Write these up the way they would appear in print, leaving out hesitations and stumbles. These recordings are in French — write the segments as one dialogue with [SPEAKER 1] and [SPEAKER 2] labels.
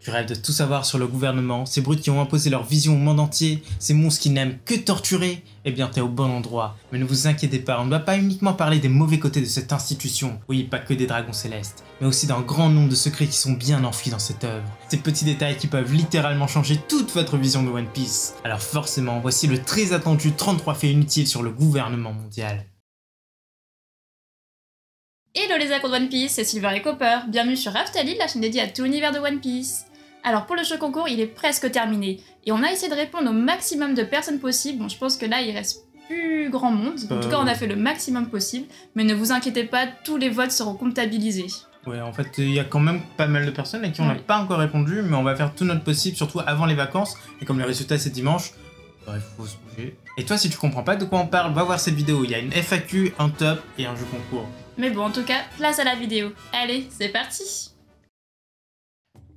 [SPEAKER 1] Tu rêves de tout savoir sur le gouvernement, ces brutes qui ont imposé leur vision au monde entier, ces monstres qui n'aiment que torturer? Eh bien t'es au bon endroit. Mais ne vous inquiétez pas, on ne va pas uniquement parler des mauvais côtés de cette institution, oui pas que des dragons célestes, mais aussi d'un grand nombre de secrets qui sont bien enfuis dans cette œuvre. Ces petits détails qui peuvent littéralement changer toute votre vision de One Piece. Alors forcément, voici le très attendu 33 faits inutiles sur le gouvernement mondial.
[SPEAKER 2] Hello les accros de One Piece, c'est Silver et Copper, bienvenue sur Raftalie, la chaîne dédiée à tout l'univers de One Piece. Alors pour le jeu concours, il est presque terminé, et on a essayé de répondre au maximum de personnes possibles, bon je pense que là il reste plus grand monde, en tout cas on a fait le maximum possible, mais ne vous inquiétez pas, tous les votes seront comptabilisés.
[SPEAKER 1] Ouais, en fait, il y a quand même pas mal de personnes à qui on n'a pas encore répondu, mais on va faire tout notre possible, surtout avant les vacances, et comme le résultat c'est dimanche, il faut se bouger. Et toi, si tu comprends pas de quoi on parle, va voir cette vidéo, il y a une FAQ, un top et un jeu concours.
[SPEAKER 2] Mais bon, en tout cas, place à la vidéo. Allez, c'est parti!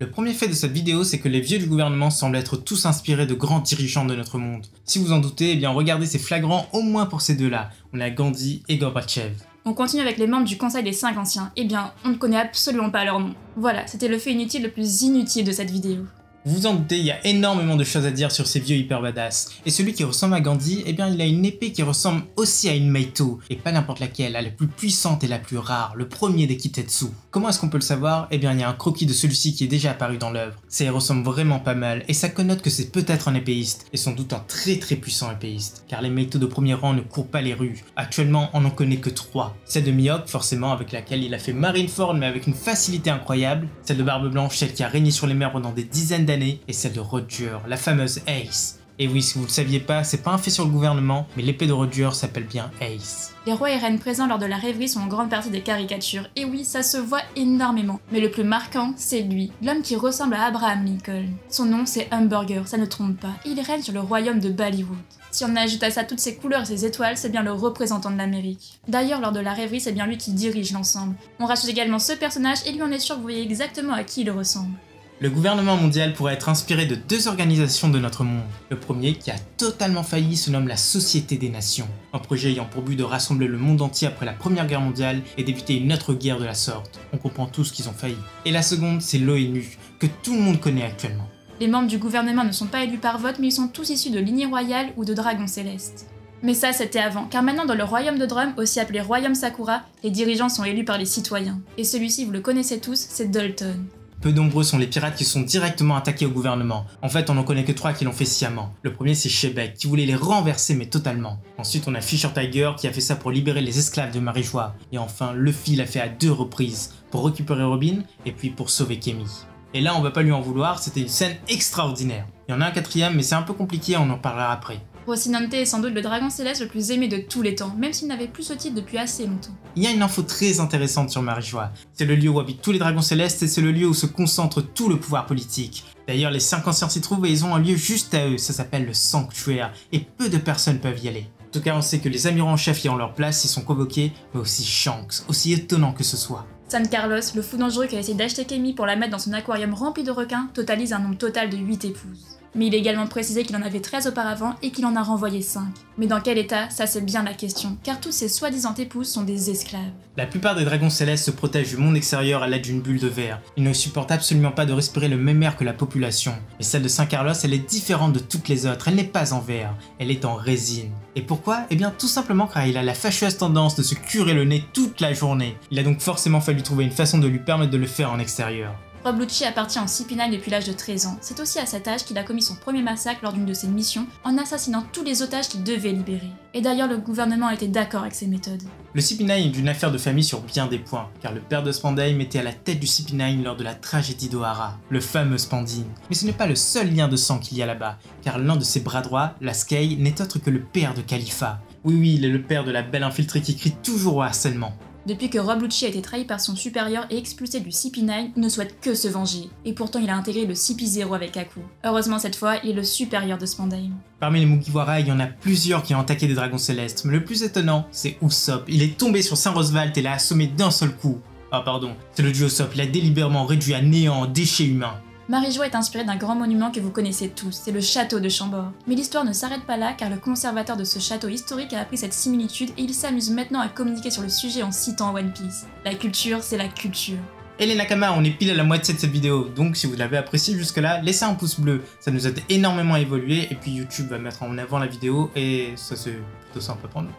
[SPEAKER 1] Le premier fait de cette vidéo, c'est que les vieux du gouvernement semblent être tous inspirés de grands dirigeants de notre monde. Si vous en doutez, eh bien regardez, c'est flagrant au moins pour ces deux-là. On a Gandhi et Gorbatchev.
[SPEAKER 2] On continue avec les membres du Conseil des 5 Anciens. Eh bien, on ne connaît absolument pas leur nom. Voilà, c'était le fait inutile le plus inutile de cette vidéo.
[SPEAKER 1] Vous vous en doutez, il y a énormément de choses à dire sur ces vieux hyper badass. Et celui qui ressemble à Gandhi, eh bien il a une épée qui ressemble aussi à une Meito. Et pas n'importe laquelle, la plus puissante et la plus rare, le premier des Kitetsu. Comment est-ce qu'on peut le savoir? Eh bien il y a un croquis de celui-ci qui est déjà apparu dans l'œuvre. Ça y ressemble vraiment pas mal, et ça connote que c'est peut-être un épéiste, et sans doute un très puissant épéiste. Car les Meito de premier rang ne courent pas les rues. Actuellement, on n'en connaît que 3. Celle de Mihawk, forcément, avec laquelle il a fait Marineford, mais avec une facilité incroyable. Celle de Barbe Blanche, celle qui a régné sur les mers pendant des dizaines d'années, et celle de Roger, la fameuse Ace. Et oui, si vous le saviez pas, c'est pas un fait sur le gouvernement, mais l'épée de Roger s'appelle bien Ace.
[SPEAKER 2] Les rois et reines présents lors de la rêverie sont en grande partie des caricatures, et oui, ça se voit énormément. Mais le plus marquant, c'est lui, l'homme qui ressemble à Abraham Lincoln. Son nom, c'est Hamburger, ça ne trompe pas, et il règne sur le royaume de Bollywood. Si on ajoute à ça toutes ses couleurs et ses étoiles, c'est bien le représentant de l'Amérique. D'ailleurs, lors de la rêverie, c'est bien lui qui dirige l'ensemble. On rajoute également ce personnage, et lui on est sûr que vous voyez exactement à qui il ressemble.
[SPEAKER 1] Le gouvernement mondial pourrait être inspiré de 2 organisations de notre monde. Le premier, qui a totalement failli, se nomme la Société des Nations, un projet ayant pour but de rassembler le monde entier après la Première Guerre mondiale et d'éviter une autre guerre de la sorte. On comprend tous qu'ils ont failli. Et la seconde, c'est l'ONU, que tout le monde connaît actuellement.
[SPEAKER 2] Les membres du gouvernement ne sont pas élus par vote, mais ils sont tous issus de lignée royale ou de dragons célestes. Mais ça, c'était avant, car maintenant dans le royaume de Drum, aussi appelé royaume Sakura, les dirigeants sont élus par les citoyens. Et celui-ci, vous le connaissez tous, c'est Dalton.
[SPEAKER 1] Peu nombreux sont les pirates qui sont directement attaqués au gouvernement. En fait, on n'en connaît que 3 qui l'ont fait sciemment. Le premier, c'est Shebeck, qui voulait les renverser mais totalement. Ensuite, on a Fisher Tiger, qui a fait ça pour libérer les esclaves de Marijois. Et enfin, Luffy l'a fait à 2 reprises, pour récupérer Robin, et puis pour sauver Kemi. Et là, on va pas lui en vouloir, c'était une scène extraordinaire. Il y en a un 4ème, mais c'est un peu compliqué, on en parlera après.
[SPEAKER 2] Rocinante est sans doute le dragon céleste le plus aimé de tous les temps, même s'il n'avait plus ce titre depuis assez longtemps.
[SPEAKER 1] Il y a une info très intéressante sur Marijois. C'est le lieu où habitent tous les dragons célestes et c'est le lieu où se concentre tout le pouvoir politique. D'ailleurs, les 5 anciens s'y trouvent et ils ont un lieu juste à eux, ça s'appelle le Sanctuaire, et peu de personnes peuvent y aller. En tout cas, on sait que les amirants en chef y ont leur place, ils sont convoqués, mais aussi Shanks, aussi étonnant que ce soit.
[SPEAKER 2] San Carlos, le fou dangereux qui a essayé d'acheter Kemi pour la mettre dans son aquarium rempli de requins, totalise un nombre total de 8 épouses. Mais il est également précisé qu'il en avait 13 auparavant et qu'il en a renvoyé 5. Mais dans quel état, ça c'est bien la question, car tous ces soi-disant épouses sont des esclaves.
[SPEAKER 1] La plupart des dragons célestes se protègent du monde extérieur à l'aide d'une bulle de verre. Ils ne supportent absolument pas de respirer le même air que la population. Et celle de San Carlos, elle est différente de toutes les autres, elle n'est pas en verre, elle est en résine. Et pourquoi? Eh bien tout simplement car il a la fâcheuse tendance de se curer le nez toute la journée. Il a donc forcément fallu trouver une façon de lui permettre de le faire en extérieur.
[SPEAKER 2] Rob Lucci appartient en CP9 depuis l'âge de 13 ans. C'est aussi à cet âge qu'il a commis son premier massacre lors d'une de ses missions en assassinant tous les otages qu'il devait libérer. Et d'ailleurs, le gouvernement était d'accord avec ses méthodes.
[SPEAKER 1] Le CP9 est une affaire de famille sur bien des points, car le père de Spandaim était à la tête du CP9 lors de la tragédie d'Ohara, le fameux Spandine. Mais ce n'est pas le seul lien de sang qu'il y a là-bas, car l'un de ses bras droits, Laskai, n'est autre que le père de Khalifa. Oui, il est le père de la belle infiltrée qui crie toujours au harcèlement.
[SPEAKER 2] Depuis que Rob Lucci a été trahi par son supérieur et expulsé du CP9, il ne souhaite que se venger. Et pourtant il a intégré le CP0 avec Aku. Heureusement cette fois, il est le supérieur de Spandaim.
[SPEAKER 1] Parmi les Mugiwara, il y en a plusieurs qui ont attaqué des dragons célestes, mais le plus étonnant, c'est Usopp. Il est tombé sur Saint-Rosevalt et l'a assommé d'un seul coup. Ah pardon, c'est le dieu Usopp, il a délibérément réduit à néant en déchets humains.
[SPEAKER 2] Marijois est inspiré d'un grand monument que vous connaissez tous, c'est le château de Chambord. Mais l'histoire ne s'arrête pas là car le conservateur de ce château historique a appris cette similitude et il s'amuse maintenant à communiquer sur le sujet en citant One Piece. La culture, c'est la culture.
[SPEAKER 1] Et les Nakama, on est pile à la moitié de cette vidéo, donc si vous l'avez apprécié jusque là, laissez un pouce bleu, ça nous aide énormément à évoluer, et puis YouTube va mettre en avant la vidéo, et ça c'est plutôt sympa pour nous.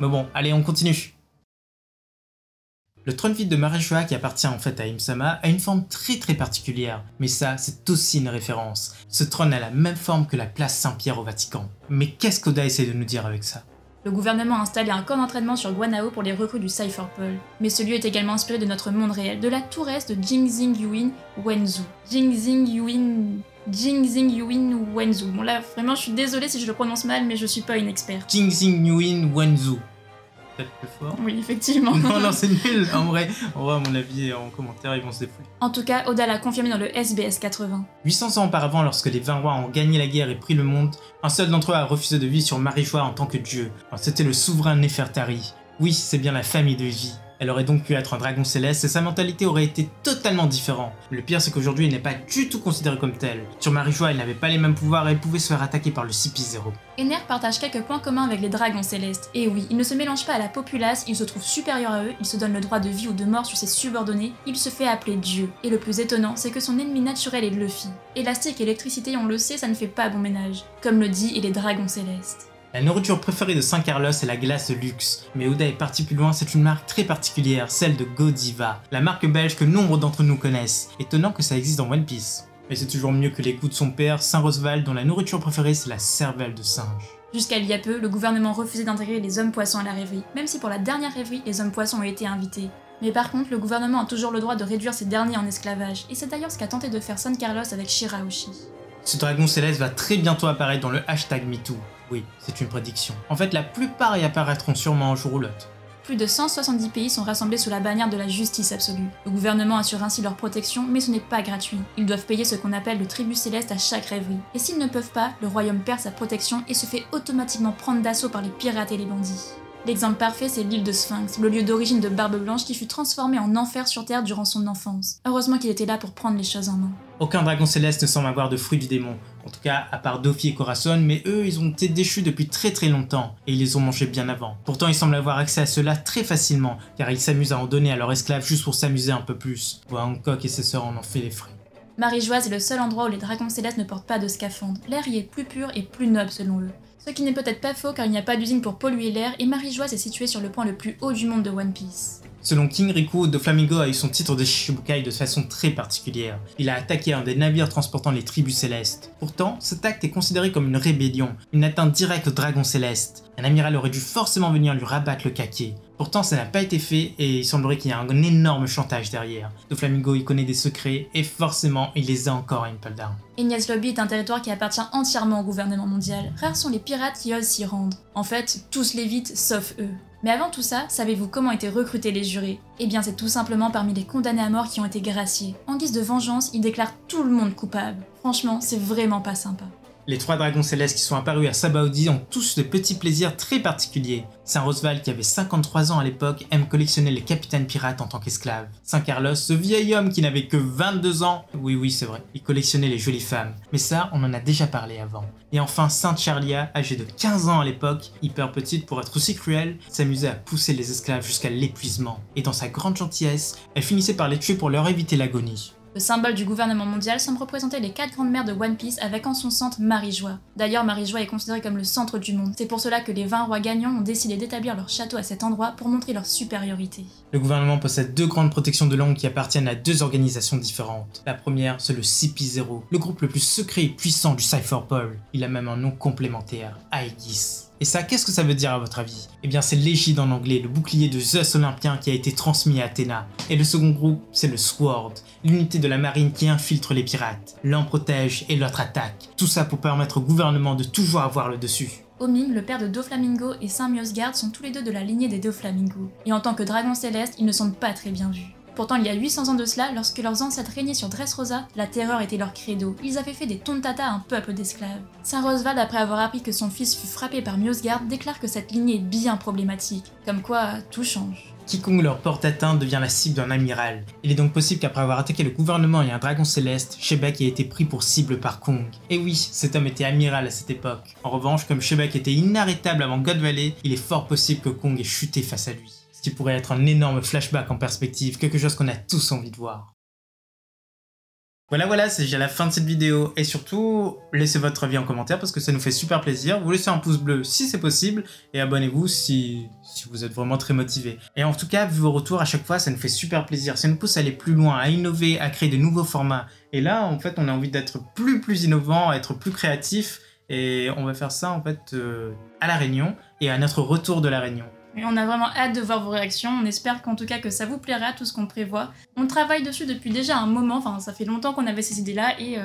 [SPEAKER 1] Mais bon, allez on continue. Le trône vide de Marijoa, qui appartient en fait à Im-sama, a une forme très particulière, mais ça c'est aussi une référence. Ce trône a la même forme que la place Saint-Pierre au Vatican. Mais qu'est-ce qu'Oda essaie de nous dire avec ça?
[SPEAKER 2] Le gouvernement a installé un camp d'entraînement sur Guanao pour les recrues du Cypher Pole. Mais ce lieu est également inspiré de notre monde réel, de la touresse de Jingxing-Yuin Wenzu. Jingxing-Yuin Wenzu. Bon là, vraiment, je suis désolée si je le prononce mal, mais je suis pas une experte.
[SPEAKER 1] Jingxing-Yuin Wenzu. Peut-être plus fort.
[SPEAKER 2] Oui, effectivement.
[SPEAKER 1] Non, c'est nul. En vrai, à mon avis, en commentaire, ils vont se défouler.
[SPEAKER 2] En tout cas, Oda l'a confirmé dans le SBS 80.
[SPEAKER 1] 800 ans auparavant, lorsque les 20 rois ont gagné la guerre et pris le monde, un seul d'entre eux a refusé de vivre sur Marijoa en tant que dieu. C'était le souverain Nefertari. Oui, c'est bien la famille de Vie. Elle aurait donc pu être un dragon céleste et sa mentalité aurait été totalement différente. Le pire, c'est qu'aujourd'hui, il n'est pas du tout considéré comme tel. Sur Marijoa, il n'avait pas les mêmes pouvoirs et il pouvait se faire attaquer par le CP0.
[SPEAKER 2] Ener partage quelques points communs avec les dragons célestes. Et oui, il ne se mélange pas à la populace, il se trouve supérieur à eux, il se donne le droit de vie ou de mort sur ses subordonnés, il se fait appeler Dieu. Et le plus étonnant, c'est que son ennemi naturel est Luffy. Élastique et électricité, on le sait, ça ne fait pas bon ménage. Comme le dit, il est dragon céleste.
[SPEAKER 1] La nourriture préférée de San Carlos est la glace de luxe, mais Oda est parti plus loin, c'est une marque très particulière, celle de Godiva, la marque belge que nombre d'entre nous connaissent. Étonnant que ça existe dans One Piece. Mais c'est toujours mieux que les goûts de son père, Saint-Rosval, dont la nourriture préférée c'est la cervelle de singe.
[SPEAKER 2] Jusqu'à il y a peu, le gouvernement refusait d'intégrer les hommes poissons à la rêverie, même si pour la dernière rêverie, les hommes poissons ont été invités. Mais par contre, le gouvernement a toujours le droit de réduire ces derniers en esclavage, et c'est d'ailleurs ce qu'a tenté de faire San Carlos avec Shirahoshi.
[SPEAKER 1] Ce dragon céleste va très bientôt apparaître dans le hashtag MeToo. Oui, c'est une prédiction. En fait, la plupart y apparaîtront sûrement un jour ou l'autre.
[SPEAKER 2] Plus de 170 pays sont rassemblés sous la bannière de la justice absolue. Le gouvernement assure ainsi leur protection, mais ce n'est pas gratuit. Ils doivent payer ce qu'on appelle le tribut céleste à chaque rêverie. Et s'ils ne peuvent pas, le royaume perd sa protection et se fait automatiquement prendre d'assaut par les pirates et les bandits. L'exemple parfait, c'est l'île de Sphinx, le lieu d'origine de Barbe Blanche qui fut transformé en enfer sur Terre durant son enfance. Heureusement qu'il était là pour prendre les choses en main.
[SPEAKER 1] Aucun dragon céleste ne semble avoir de fruits du démon, en tout cas à part Dofi et Corazon, mais eux ils ont été déchus depuis très longtemps, et ils les ont mangés bien avant. Pourtant ils semblent avoir accès à cela très facilement, car ils s'amusent à en donner à leurs esclaves juste pour s'amuser un peu plus. Voir Hancock et ses sœurs en ont fait les frais.
[SPEAKER 2] Marijoa est le seul endroit où les dragons célestes ne portent pas de scaphandre. L'air y est plus pur et plus noble selon eux. Ce qui n'est peut-être pas faux car il n'y a pas d'usine pour polluer l'air et Marijoa est situé sur le point le plus haut du monde de One Piece.
[SPEAKER 1] Selon King Riku, Doflamingo a eu son titre de Shichibukai de façon très particulière. Il a attaqué un des navires transportant les tribus célestes. Pourtant, cet acte est considéré comme une rébellion, une atteinte directe au dragon céleste. Un amiral aurait dû forcément venir lui rabattre le kake. Pourtant, ça n'a pas été fait et il semblerait qu'il y ait un énorme chantage derrière. Doflamingo il connaît des secrets et forcément il les a encore à Impel Down.
[SPEAKER 2] Enies Lobby est un territoire qui appartient entièrement au gouvernement mondial. Rares sont les pirates qui osent s'y rendre. En fait, tous l'évitent sauf eux. Mais avant tout ça, savez-vous comment étaient recrutés les jurés? Eh bien c'est tout simplement parmi les condamnés à mort qui ont été graciés. En guise de vengeance, ils déclarent tout le monde coupable. Franchement, c'est vraiment pas sympa.
[SPEAKER 1] Les 3 dragons célestes qui sont apparus à Sabaody ont tous de petits plaisirs très particuliers. Saint-Rosval, qui avait 53 ans à l'époque, aime collectionner les capitaines pirates en tant qu'esclaves. Saint-Carlos, ce vieil homme qui n'avait que 22 ans, oui c'est vrai, il collectionnait les jolies femmes. Mais ça, on en a déjà parlé avant. Et enfin, Sainte Charlia, âgée de 15 ans à l'époque, hyper petite pour être aussi cruelle, s'amusait à pousser les esclaves jusqu'à l'épuisement. Et dans sa grande gentillesse, elle finissait par les tuer pour leur éviter l'agonie.
[SPEAKER 2] Le symbole du gouvernement mondial semble représenter les 4 grandes mères de One Piece avec en son centre Marijoa. D'ailleurs, Marijoa est considérée comme le centre du monde. C'est pour cela que les 20 rois gagnants ont décidé d'établir leur château à cet endroit pour montrer leur supériorité.
[SPEAKER 1] Le gouvernement possède 2 grandes protections de langue qui appartiennent à 2 organisations différentes. La première, c'est le CP0, le groupe le plus secret et puissant du Cypher Pole. Il a même un nom complémentaire, Aegis. Et ça, qu'est-ce que ça veut dire à votre avis? Eh bien c'est l'égide en anglais, le bouclier de Zeus olympien qui a été transmis à Athéna. Et le second groupe, c'est le Sword, l'unité de la marine qui infiltre les pirates. L'un protège et l'autre attaque. Tout ça pour permettre au gouvernement de toujours avoir le dessus.
[SPEAKER 2] Oming, le père de Doflamingo et Saint Miosgard sont tous les deux de la lignée des Doflamingo. Et en tant que dragons célestes, ils ne sont pas très bien vus. Pourtant, il y a 800 ans de cela, lorsque leurs ancêtres régnaient sur Dressrosa, la terreur était leur credo. Ils avaient fait des tontata à un peuple d'esclaves. Saint Rosval, après avoir appris que son fils fut frappé par Miosgard, déclare que cette lignée est bien problématique. Comme quoi, tout change.
[SPEAKER 1] Quiconque leur porte atteinte devient la cible d'un amiral. Il est donc possible qu'après avoir attaqué le gouvernement et un dragon céleste, Shebek ait été pris pour cible par Kong. Et oui, cet homme était amiral à cette époque. En revanche, comme Shebek était inarrêtable avant God Valley, il est fort possible que Kong ait chuté face à lui. Ce qui pourrait être un énorme flashback en perspective, quelque chose qu'on a tous envie de voir. Voilà, c'est déjà la fin de cette vidéo, et surtout, laissez votre avis en commentaire parce que ça nous fait super plaisir. Vous laissez un pouce bleu si c'est possible, et abonnez-vous si vous êtes vraiment très motivé. Et en tout cas, vu vos retours à chaque fois, ça nous fait super plaisir. Ça nous pousse à aller plus loin, à innover, à créer de nouveaux formats. Et là, en fait, on a envie d'être plus innovant, être plus créatif, et on va faire ça en fait à La Réunion, et à notre retour de La Réunion.
[SPEAKER 2] Et on a vraiment hâte de voir vos réactions, on espère qu'en tout cas que ça vous plaira, tout ce qu'on prévoit. On travaille dessus depuis déjà un moment, enfin ça fait longtemps qu'on avait ces idées-là, et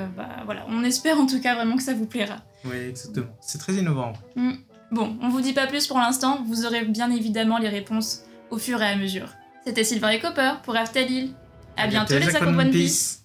[SPEAKER 2] voilà, on espère en tout cas vraiment que ça vous plaira.
[SPEAKER 1] Oui, exactement, c'est très innovant.
[SPEAKER 2] Bon, on vous dit pas plus pour l'instant, vous aurez bien évidemment les réponses au fur et à mesure. C'était Sylvain et Copper pour Aftalil. À bientôt les Aqua One Piece.